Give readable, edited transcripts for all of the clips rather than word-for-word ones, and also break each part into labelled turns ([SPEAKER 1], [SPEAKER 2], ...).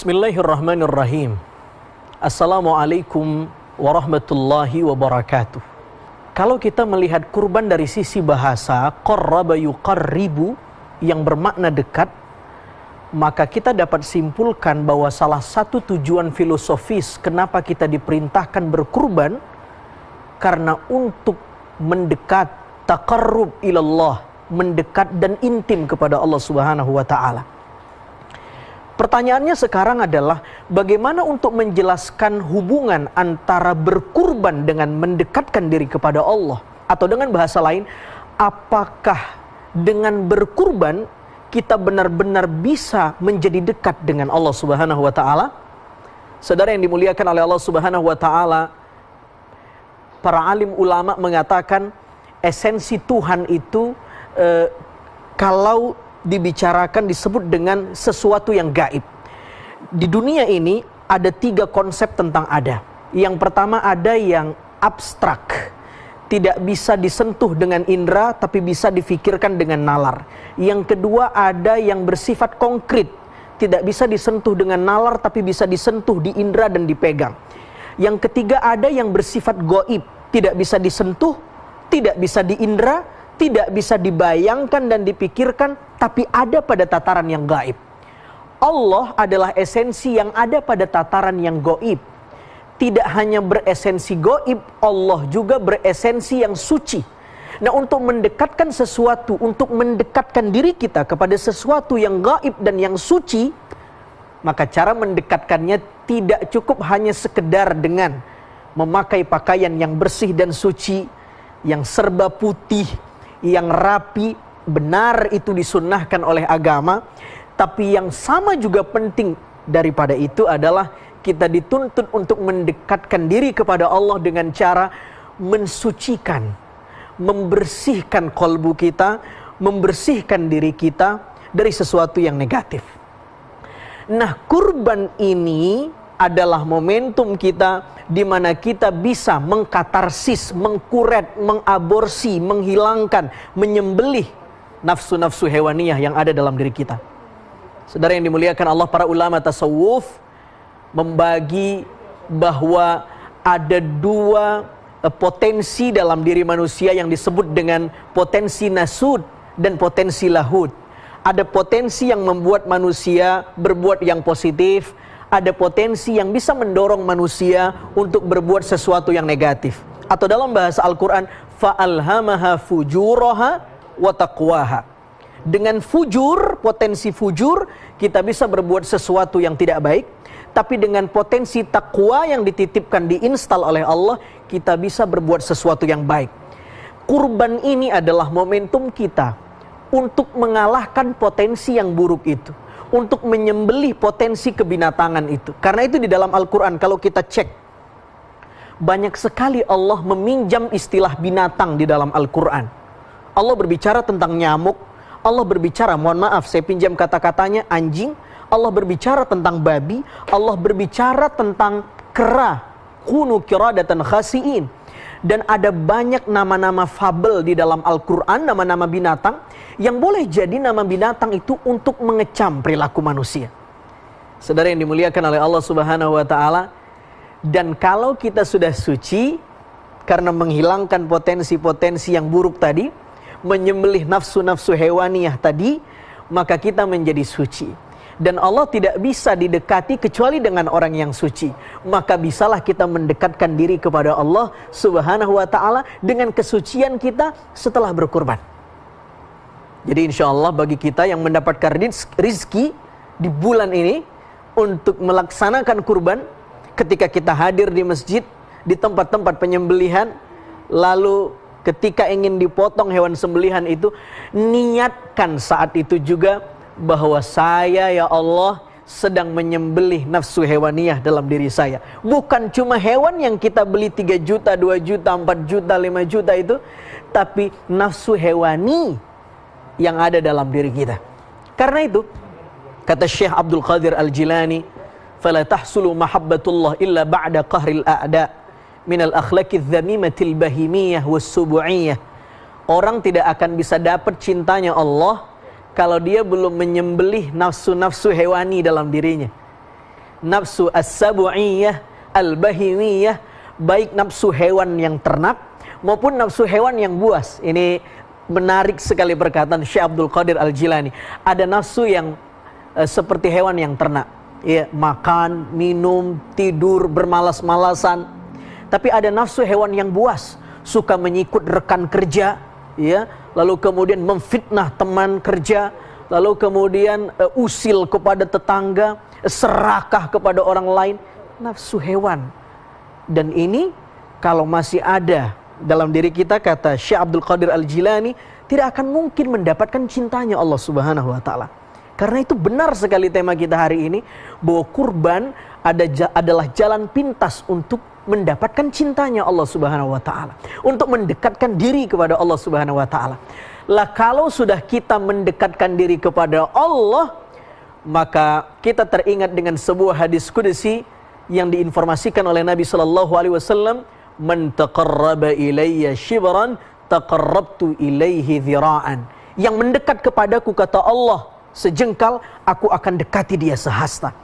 [SPEAKER 1] Bismillahirrahmanirrahim. Assalamualaikum warahmatullahi wabarakatuh. Kalau kita melihat kurban dari sisi bahasa, qarraba yuqarribu, yang bermakna dekat, maka kita dapat simpulkan bahwa salah satu tujuan filosofis kenapa kita diperintahkan berkurban, karena untuk mendekat, taqarrub ilallah, mendekat dan intim kepada Allah Subhanahu wa ta'ala. Pertanyaannya sekarang adalah bagaimana untuk menjelaskan hubungan antara berkurban dengan mendekatkan diri kepada Allah? Atau dengan bahasa lain, apakah dengan berkurban kita benar-benar bisa menjadi dekat dengan Allah Subhanahu wa ta'ala? Saudara yang dimuliakan oleh Allah Subhanahu wa ta'ala, para alim ulama mengatakan esensi Tuhan itu kalau dibicarakan disebut dengan sesuatu yang gaib. Di dunia ini ada 3 konsep tentang ada. Yang pertama ada yang abstrak, tidak bisa disentuh dengan indera tapi bisa difikirkan dengan nalar. Yang kedua ada yang bersifat konkret, tidak bisa disentuh dengan nalar tapi bisa disentuh di indera dan dipegang. Yang ketiga ada yang bersifat goib, tidak bisa disentuh, tidak bisa diindera, tidak bisa dibayangkan dan dipikirkan, tapi ada pada tataran yang gaib. Allah adalah esensi yang ada pada tataran yang gaib. Tidak hanya beresensi gaib, Allah juga beresensi yang suci. Nah, untuk mendekatkan sesuatu, untuk mendekatkan diri kita kepada sesuatu yang gaib dan yang suci, maka cara mendekatkannya tidak cukup hanya sekedar dengan memakai pakaian yang bersih dan suci, yang serba putih, yang rapi. Benar itu disunnahkan oleh agama, tapi yang sama juga penting daripada itu adalah kita dituntut untuk mendekatkan diri kepada Allah dengan cara mensucikan, membersihkan kalbu kita, membersihkan diri kita dari sesuatu yang negatif. Nah, kurban ini adalah momentum kita di mana kita bisa mengkatarsis, mengkuret, mengaborsi, menghilangkan, menyembelih nafsu-nafsu hewaniyah yang ada dalam diri kita. Saudara yang dimuliakan Allah, para ulama tasawuf membagi bahwa ada 2 potensi dalam diri manusia yang disebut dengan potensi nasud dan potensi lahud. Ada potensi yang membuat manusia berbuat yang positif, ada potensi yang bisa mendorong manusia untuk berbuat sesuatu yang negatif. Atau dalam bahasa Al-Quran, fa'alhamaha fujuraha wa taqwaha. Dengan fujur, potensi fujur, kita bisa berbuat sesuatu yang tidak baik. Tapi dengan potensi takwa yang dititipkan, diinstal oleh Allah, kita bisa berbuat sesuatu yang baik. Kurban ini adalah momentum kita untuk mengalahkan potensi yang buruk itu, untuk menyembelih potensi kebinatangan itu. Karena itu di dalam Al-Quran kalau kita cek, banyak sekali Allah meminjam istilah binatang di dalam Al-Quran. Allah berbicara tentang nyamuk, Allah berbicara, mohon maaf saya pinjam kata-katanya, anjing. Allah berbicara tentang babi, Allah berbicara tentang kera, kunu kiradatan khasiin. Dan ada banyak nama-nama fabel di dalam Al-Quran, nama-nama binatang, yang boleh jadi nama binatang itu untuk mengecam perilaku manusia. Saudara yang dimuliakan oleh Allah Subhanahu wa ta'ala, dan kalau kita sudah suci, karena menghilangkan potensi-potensi yang buruk tadi, menyembelih nafsu-nafsu hewaniyah tadi, maka kita menjadi suci. Dan Allah tidak bisa didekati kecuali dengan orang yang suci. Maka bisalah kita mendekatkan diri kepada Allah Subhanahu wa ta'ala dengan kesucian kita setelah berkurban. Jadi insya Allah bagi kita yang mendapatkan rizki di bulan ini untuk melaksanakan kurban, ketika kita hadir di masjid, di tempat-tempat penyembelihan, lalu ketika ingin dipotong hewan sembelihan itu, niatkan saat itu juga bahwa saya, ya Allah, sedang menyembelih nafsu hewaniyah dalam diri saya. Bukan cuma hewan yang kita beli 3 juta, 2 juta, 4 juta, 5 juta itu, tapi nafsu hewani yang ada dalam diri kita. Karena itu, kata Syekh Abdul Qadir Al-Jilani, فَلَا تَحْسُلُ مَحَبَّةُ اللَّهِ إِلَّا بَعْدَ قَهْرِ الْأَعْدَاءِ minal akhlaqidz dzamimatil bahimiyah wassubu'iyah. Orang tidak akan bisa dapat cintanya Allah kalau dia belum menyembelih nafsu-nafsu hewani dalam dirinya. nafsu as-sabu'iyah, al-bahimiyah, baik nafsu hewan yang ternak maupun nafsu hewan yang buas. Ini menarik sekali perkataan Syekh Abdul Qadir Al-Jilani. Ada nafsu yang seperti hewan yang ternak, ya, makan, minum, tidur, bermalas-malasan. Tapi ada nafsu hewan yang buas, suka menyikut rekan kerja, ya, lalu kemudian memfitnah teman kerja, lalu kemudian usil kepada tetangga, serakah kepada orang lain. Nafsu hewan. Dan ini kalau masih ada dalam diri kita, kata Syekh Abdul Qadir Al-Jilani, tidak akan mungkin mendapatkan cintanya Allah Subhanahu wa taala. Karena itu benar sekali tema kita hari ini, bahwa kurban adalah jalan pintas untuk mendapatkan cintanya Allah Subhanahu wa taala, untuk mendekatkan diri kepada Allah Subhanahu wa taala. Lah kalau sudah kita mendekatkan diri kepada Allah, maka kita teringat dengan sebuah hadis qudsi yang diinformasikan oleh Nabi sallallahu alaihi wasallam, "Man taqarraba ilayya shibran, taqarrabtu ilaihi dhira'an." Yang mendekat kepadaku, kata Allah, sejengkal, aku akan dekati dia sehasta.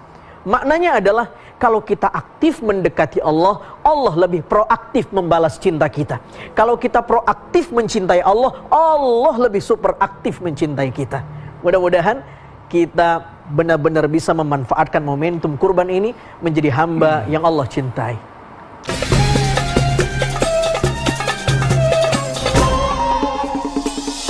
[SPEAKER 1] Maknanya adalah kalau kita aktif mendekati Allah, Allah lebih proaktif membalas cinta kita. Kalau kita proaktif mencintai Allah, Allah lebih super aktif mencintai kita. Mudah-mudahan kita benar-benar bisa memanfaatkan momentum kurban ini menjadi hamba yang Allah cintai.